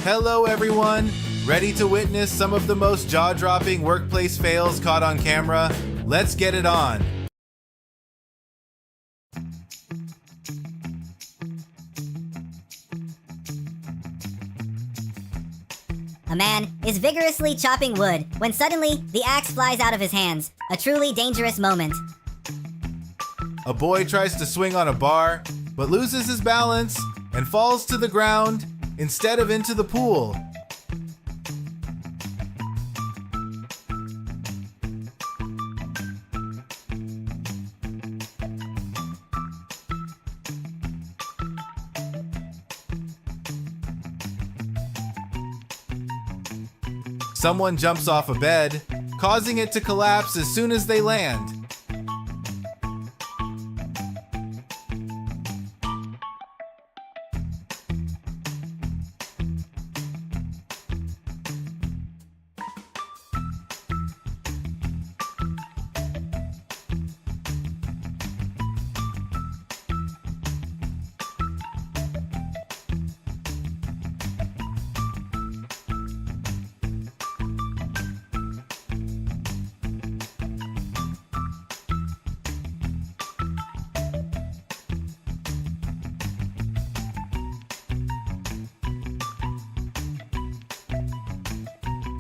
Hello everyone! Ready to witness some of the most jaw-dropping workplace fails caught on camera? Let's get it on! A man is vigorously chopping wood when suddenly the axe flies out of his hands. A truly dangerous moment. A boy tries to swing on a bar, but loses his balance and falls to the ground instead of into the pool. Someone jumps off a bed, causing it to collapse as soon as they land.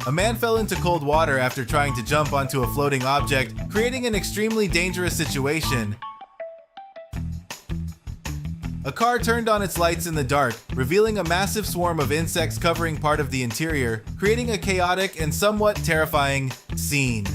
A man fell into cold water after trying to jump onto a floating object, creating an extremely dangerous situation. A car turned on its lights in the dark, revealing a massive swarm of insects covering part of the interior, creating a chaotic and somewhat terrifying scene.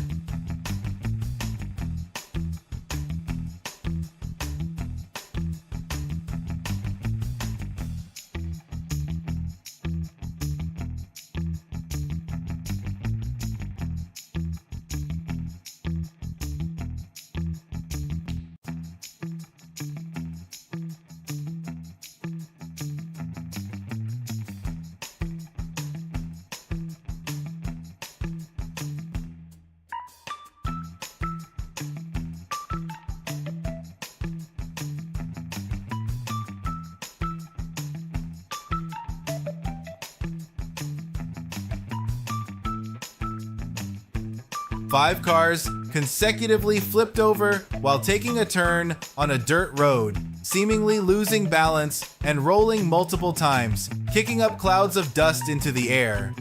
Five cars consecutively flipped over while taking a turn on a dirt road, seemingly losing balance and rolling multiple times, kicking up clouds of dust into the air.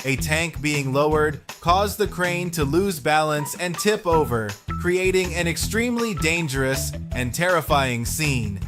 A tank being lowered caused the crane to lose balance and tip over, creating an extremely dangerous and terrifying scene.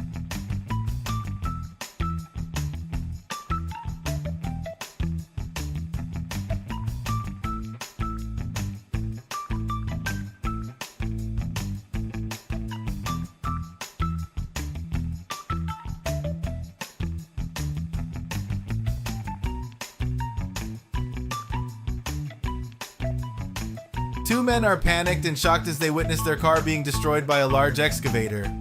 Two men are panicked and shocked as they witness their car being destroyed by a large excavator.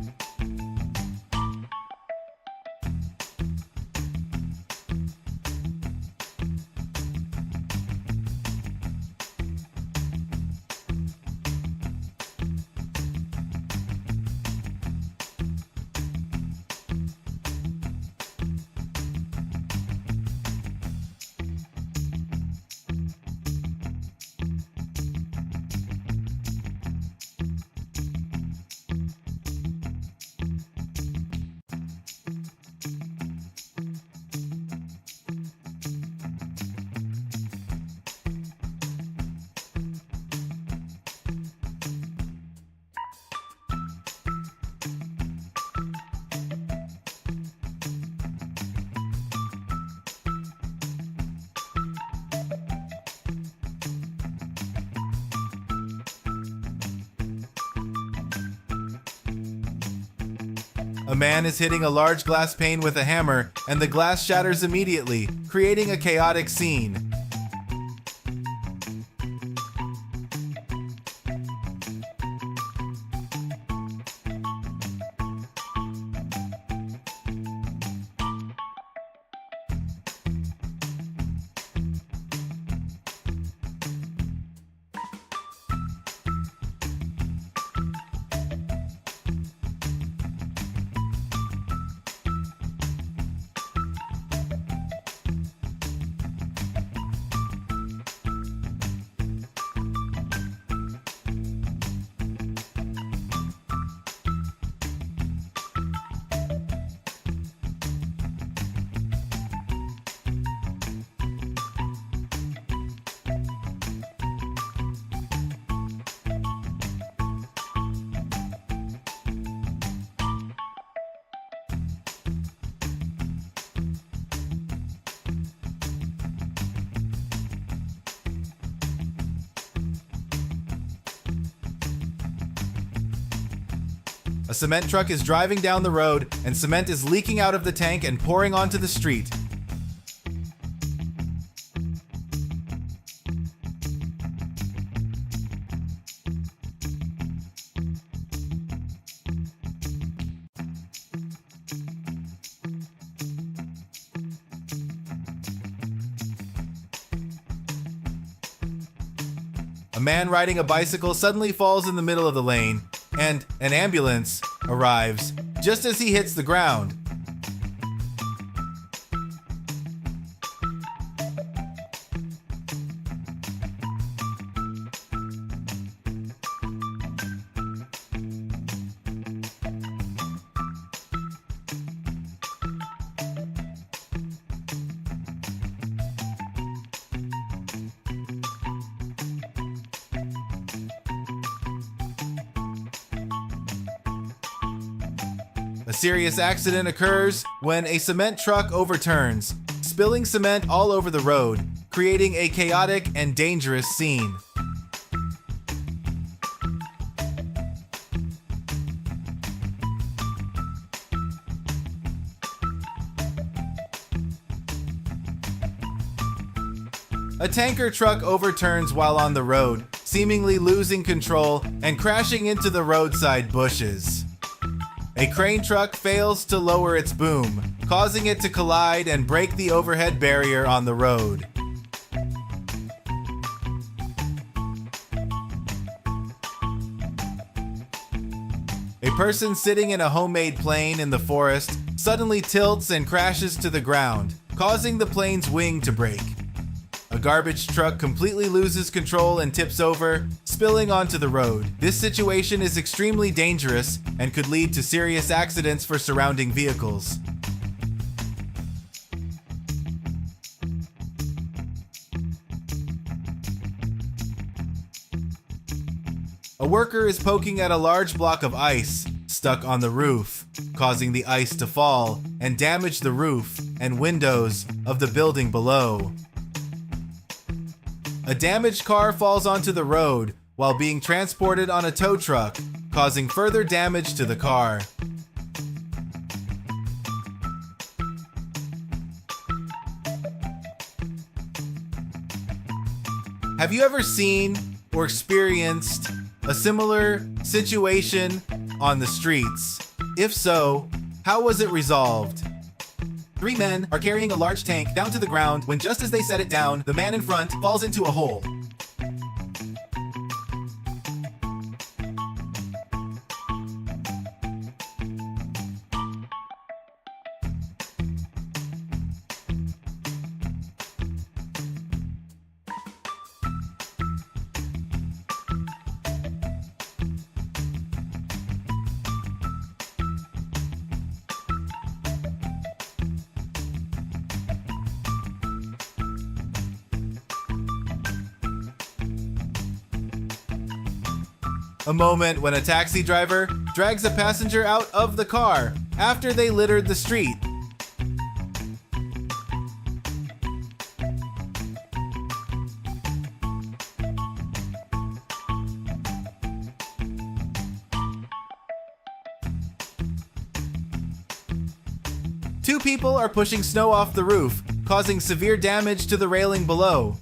A man is hitting a large glass pane with a hammer, and the glass shatters immediately, creating a chaotic scene. A cement truck is driving down the road, and cement is leaking out of the tank and pouring onto the street. A man riding a bicycle suddenly falls in the middle of the lane, and an ambulance arrives just as he hits the ground. A serious accident occurs when a cement truck overturns, spilling cement all over the road, creating a chaotic and dangerous scene. A tanker truck overturns while on the road, seemingly losing control and crashing into the roadside bushes. A crane truck fails to lower its boom, causing it to collide and break the overhead barrier on the road. A person sitting in a homemade plane in the forest suddenly tilts and crashes to the ground, causing the plane's wing to break. A garbage truck completely loses control and tips over, spilling onto the road. This situation is extremely dangerous and could lead to serious accidents for surrounding vehicles. A worker is poking at a large block of ice stuck on the roof, causing the ice to fall and damage the roof and windows of the building below. A damaged car falls onto the road while being transported on a tow truck, causing further damage to the car. Have you ever seen or experienced a similar situation on the streets? If so, how was it resolved? 3 men are carrying a large tank down to the ground when just as they set it down, the man in front falls into a hole. A moment when a taxi driver drags a passenger out of the car after they littered the street. Two people are pushing snow off the roof, causing severe damage to the railing below.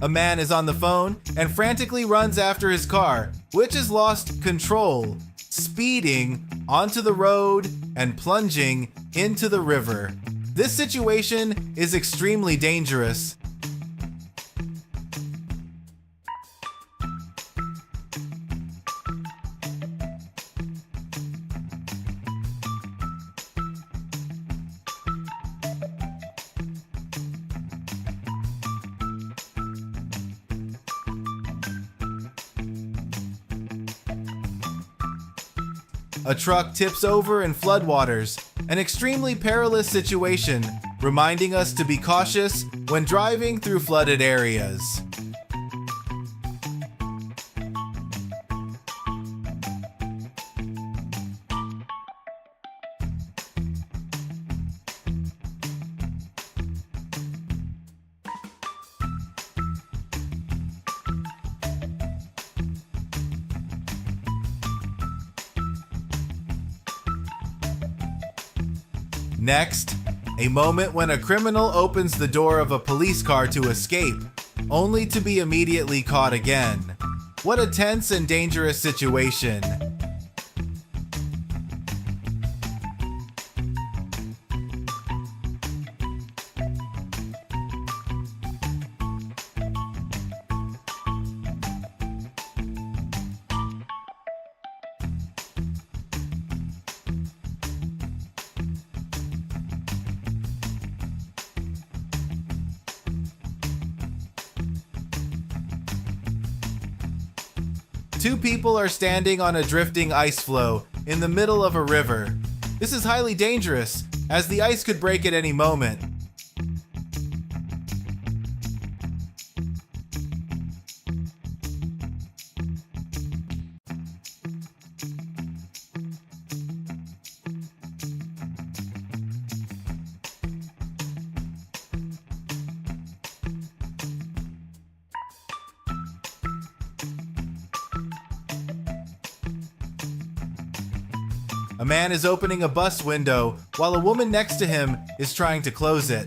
A man is on the phone and frantically runs after his car, which has lost control, speeding onto the road and plunging into the river. This situation is extremely dangerous. A truck tips over in floodwaters, an extremely perilous situation, reminding us to be cautious when driving through flooded areas. Next, a moment when a criminal opens the door of a police car to escape, only to be immediately caught again. What a tense and dangerous situation. Two people are standing on a drifting ice floe in the middle of a river. This is highly dangerous, as the ice could break at any moment. A man is opening a bus window while a woman next to him is trying to close it.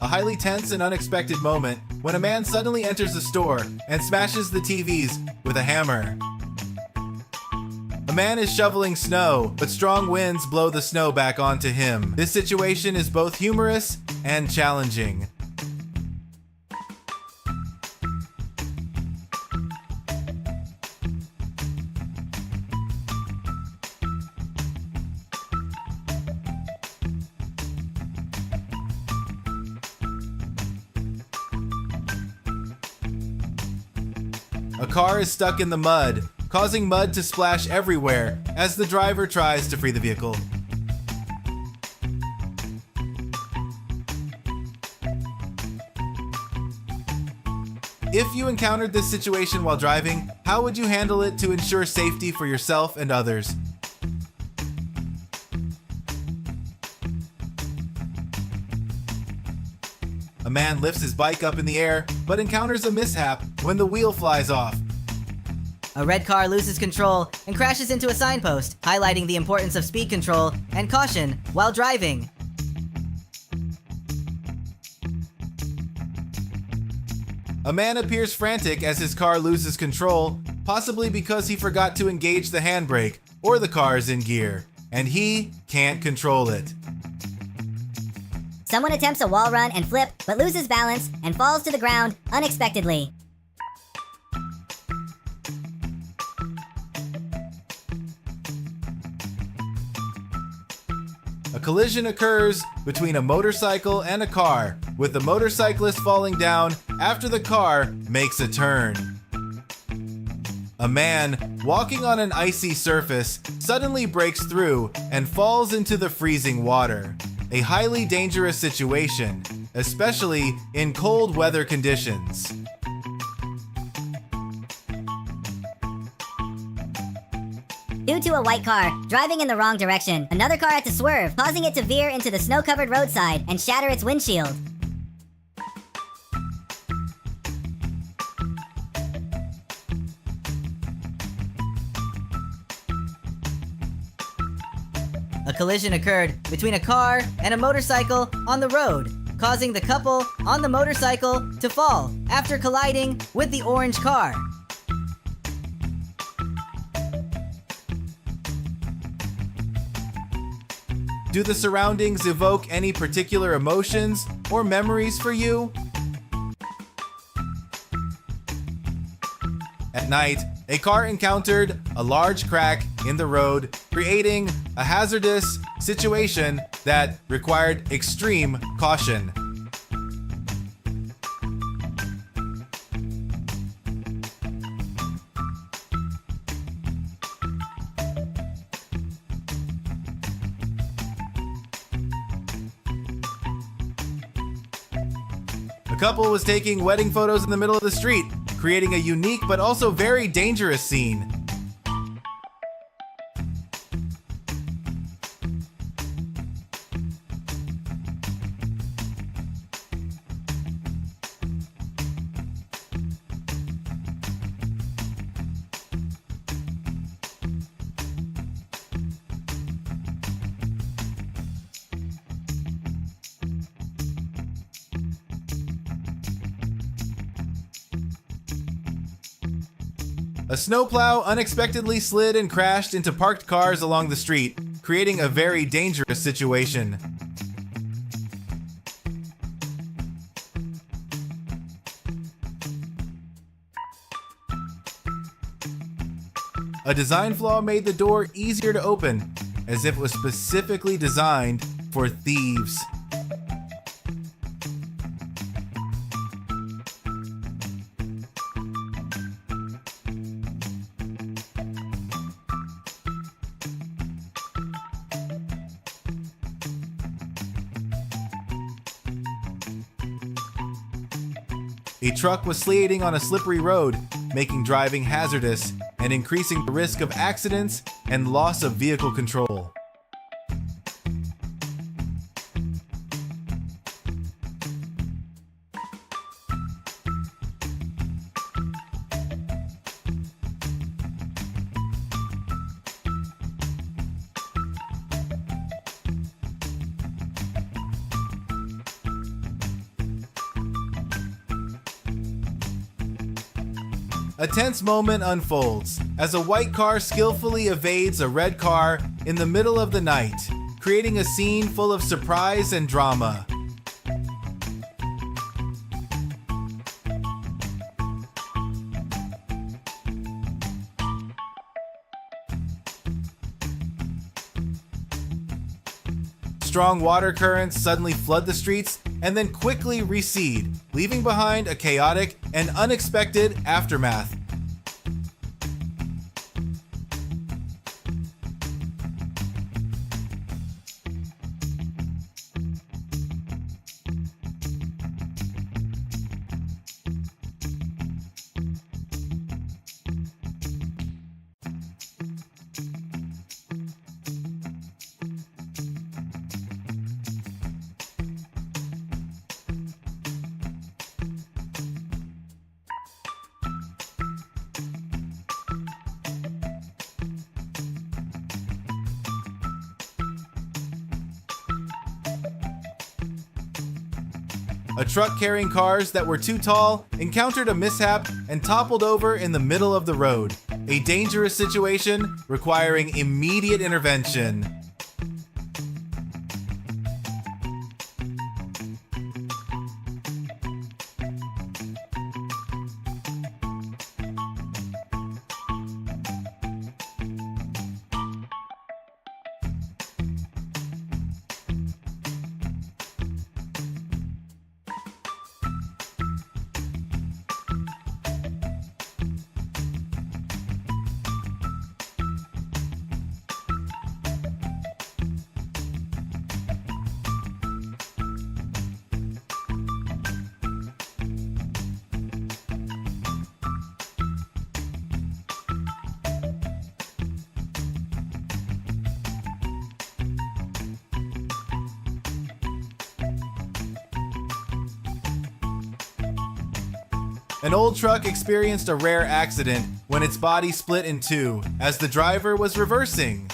A highly tense and unexpected moment when a man suddenly enters the store and smashes the TVs with a hammer. A man is shoveling snow, but strong winds blow the snow back onto him. This situation is both humorous and challenging. A car is stuck in the mud, causing mud to splash everywhere as the driver tries to free the vehicle. If you encountered this situation while driving, how would you handle it to ensure safety for yourself and others? A man lifts his bike up in the air, but encounters a mishap when the wheel flies off. A red car loses control and crashes into a signpost, highlighting the importance of speed control and caution while driving. A man appears frantic as his car loses control, possibly because he forgot to engage the handbrake or the car is in gear, and he can't control it. Someone attempts a wall run and flip, but loses balance and falls to the ground unexpectedly. A collision occurs between a motorcycle and a car, with the motorcyclist falling down after the car makes a turn. A man walking on an icy surface suddenly breaks through and falls into the freezing water. A highly dangerous situation, especially in cold weather conditions. Due to a white car driving in the wrong direction, another car had to swerve, causing it to veer into the snow-covered roadside and shatter its windshield. A collision occurred between a car and a motorcycle on the road, causing the couple on the motorcycle to fall after colliding with the orange car. Do the surroundings evoke any particular emotions or memories for you? At night, a car encountered a large crack in the road, creating a hazardous situation that required extreme caution. A couple was taking wedding photos in the middle of the street, creating a unique but also very dangerous scene. A snowplow unexpectedly slid and crashed into parked cars along the street, creating a very dangerous situation. A design flaw made the door easier to open, as if it was specifically designed for thieves. A truck was sliding on a slippery road, making driving hazardous and increasing the risk of accidents and loss of vehicle control. A tense moment unfolds as a white car skillfully evades a red car in the middle of the night, creating a scene full of surprise and drama. Strong water currents suddenly flood the streets and then quickly recede, leaving behind a chaotic and unexpected aftermath. A truck carrying cars that were too tall encountered a mishap and toppled over in the middle of the road, a dangerous situation requiring immediate intervention. An old truck experienced a rare accident when its body split in two as the driver was reversing.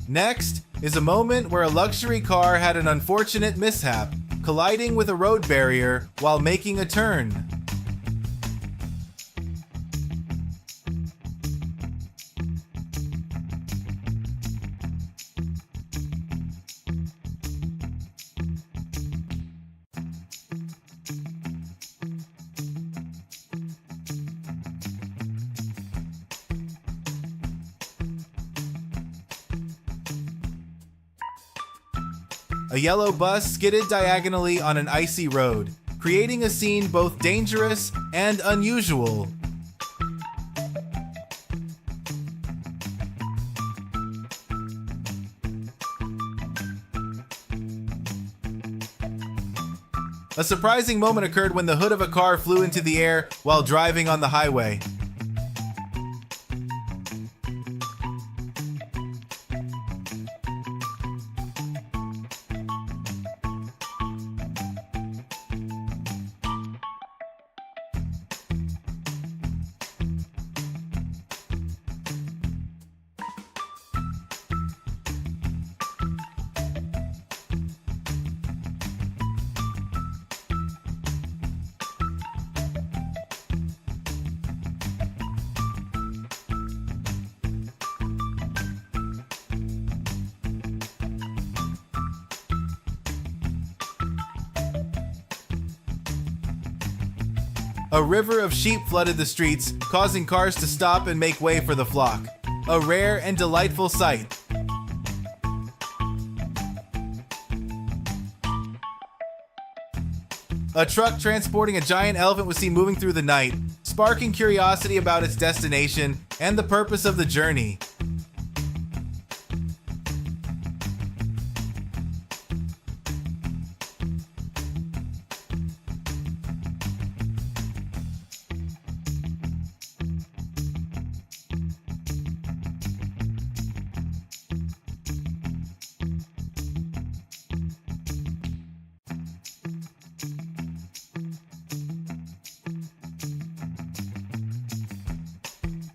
Next is a moment where a luxury car had an unfortunate mishap, colliding with a road barrier while making a turn. A yellow bus skidded diagonally on an icy road, creating a scene both dangerous and unusual. A surprising moment occurred when the hood of a car flew into the air while driving on the highway. A river of sheep flooded the streets, causing cars to stop and make way for the flock. A rare and delightful sight. A truck transporting a giant elephant was seen moving through the night, sparking curiosity about its destination and the purpose of the journey.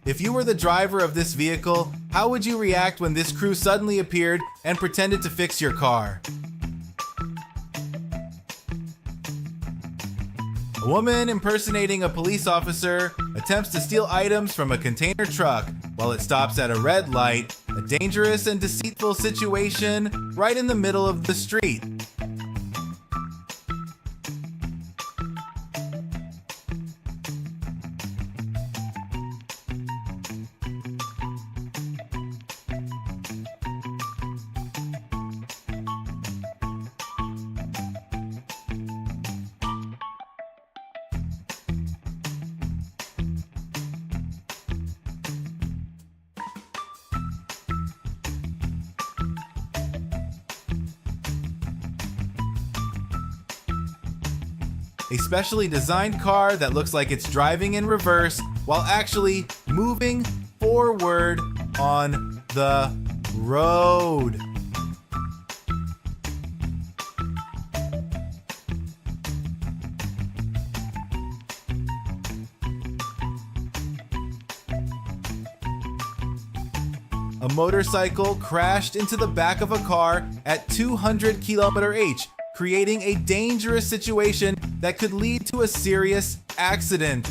If you were the driver of this vehicle, how would you react when this crew suddenly appeared and pretended to fix your car? A woman impersonating a police officer attempts to steal items from a container truck while it stops at a red light, a dangerous and deceitful situation right in the middle of the street. A specially designed car that looks like it's driving in reverse while actually moving forward on the road. A motorcycle crashed into the back of a car at 200 km/h, creating a dangerous situation that could lead to a serious accident.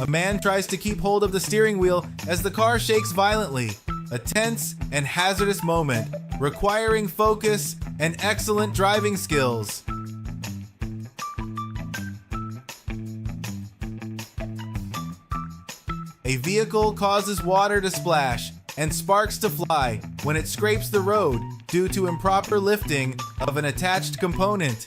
A man tries to keep hold of the steering wheel as the car shakes violently. A tense and hazardous moment, requiring focus and excellent driving skills. A vehicle causes water to splash and sparks to fly when it scrapes the road due to improper lifting of an attached component.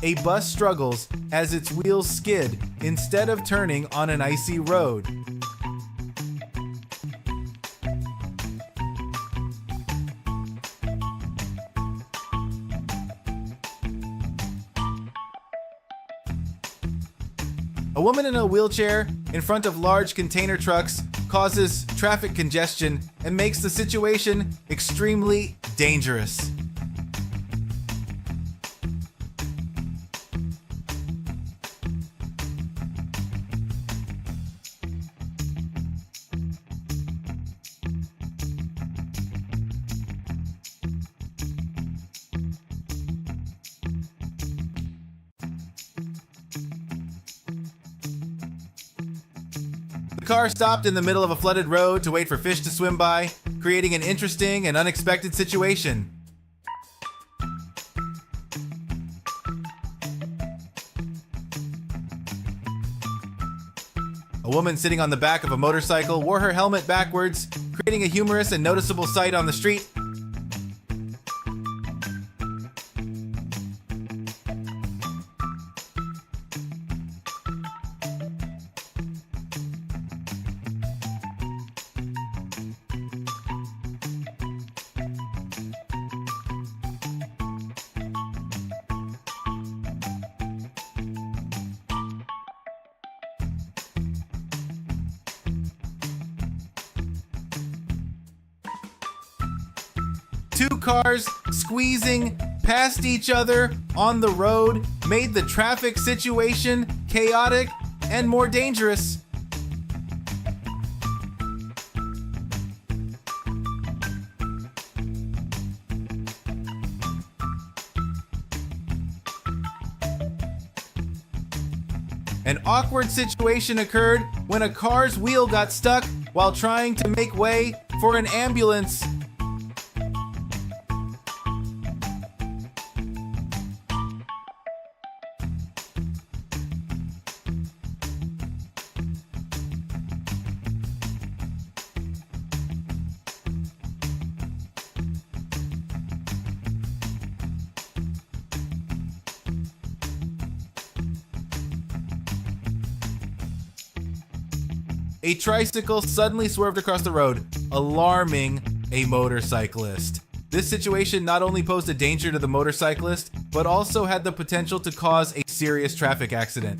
A bus struggles as its wheels skid instead of turning on an icy road. A woman in a wheelchair in front of large container trucks causes traffic congestion and makes the situation extremely dangerous. The car stopped in the middle of a flooded road to wait for fish to swim by, creating an interesting and unexpected situation. A woman sitting on the back of a motorcycle wore her helmet backwards, creating a humorous and noticeable sight on the street. Two cars squeezing past each other on the road made the traffic situation chaotic and more dangerous. An awkward situation occurred when a car's wheel got stuck while trying to make way for an ambulance. A tricycle suddenly swerved across the road, alarming a motorcyclist. This situation not only posed a danger to the motorcyclist, but also had the potential to cause a serious traffic accident.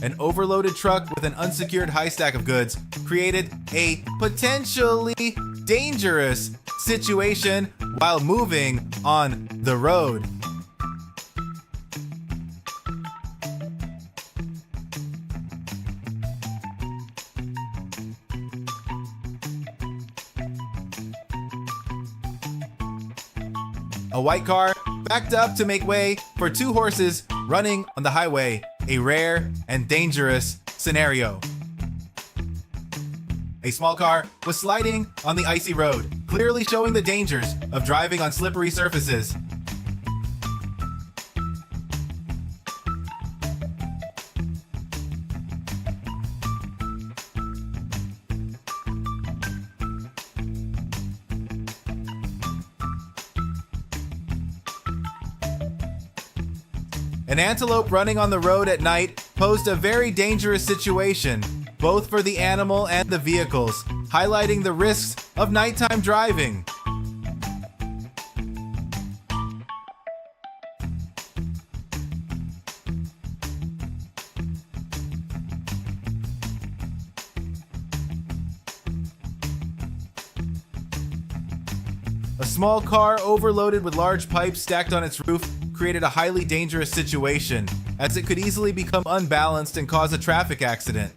An overloaded truck with an unsecured high stack of goods created a potentially dangerous situation while moving on the road. A white car backed up to make way for two horses running on the highway, a rare and dangerous scenario. A small car was sliding on the icy road, clearly showing the dangers of driving on slippery surfaces. An antelope running on the road at night posed a very dangerous situation, both for the animal and the vehicles, highlighting the risks of nighttime driving. A small car overloaded with large pipes stacked on its roof created a highly dangerous situation, as it could easily become unbalanced and cause a traffic accident.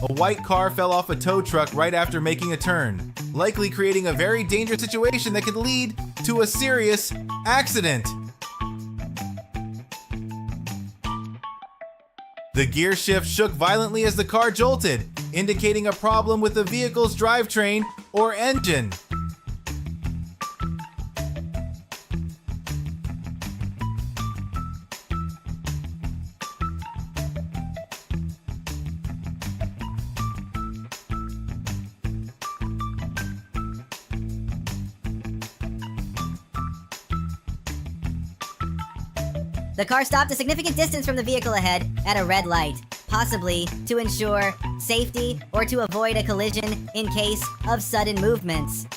A white car fell off a tow truck right after making a turn, likely creating a very dangerous situation that could lead to a serious accident. The gear shift shook violently as the car jolted, indicating a problem with the vehicle's drivetrain or engine. The car stopped a significant distance from the vehicle ahead at a red light, possibly to ensure safety or to avoid a collision in case of sudden movements.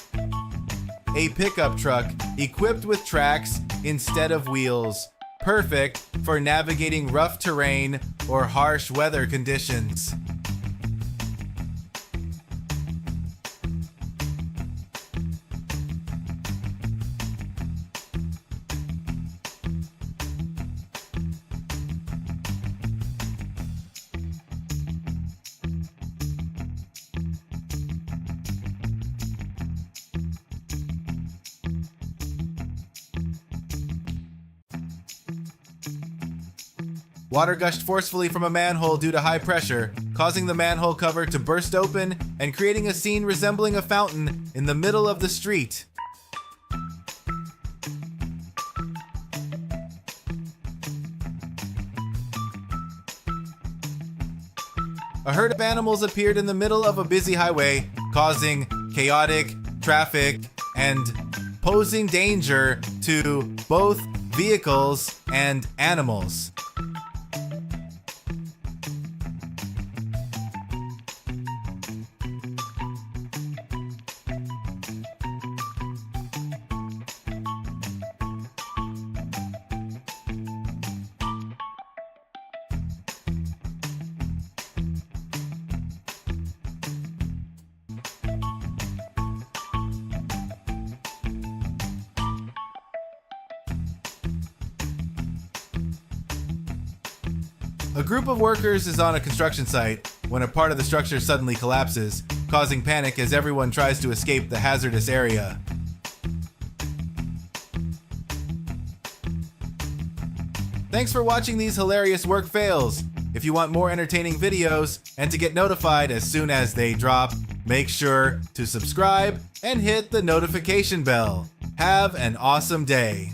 A pickup truck equipped with tracks instead of wheels, perfect for navigating rough terrain or harsh weather conditions. Water gushed forcefully from a manhole due to high pressure, causing the manhole cover to burst open and creating a scene resembling a fountain in the middle of the street. A herd of animals appeared in the middle of a busy highway, causing chaotic traffic and posing danger to both vehicles and animals. A group of workers is on a construction site when a part of the structure suddenly collapses, causing panic as everyone tries to escape the hazardous area. Thanks for watching these hilarious work fails. If you want more entertaining videos and to get notified as soon as they drop, make sure to subscribe and hit the notification bell. Have an awesome day.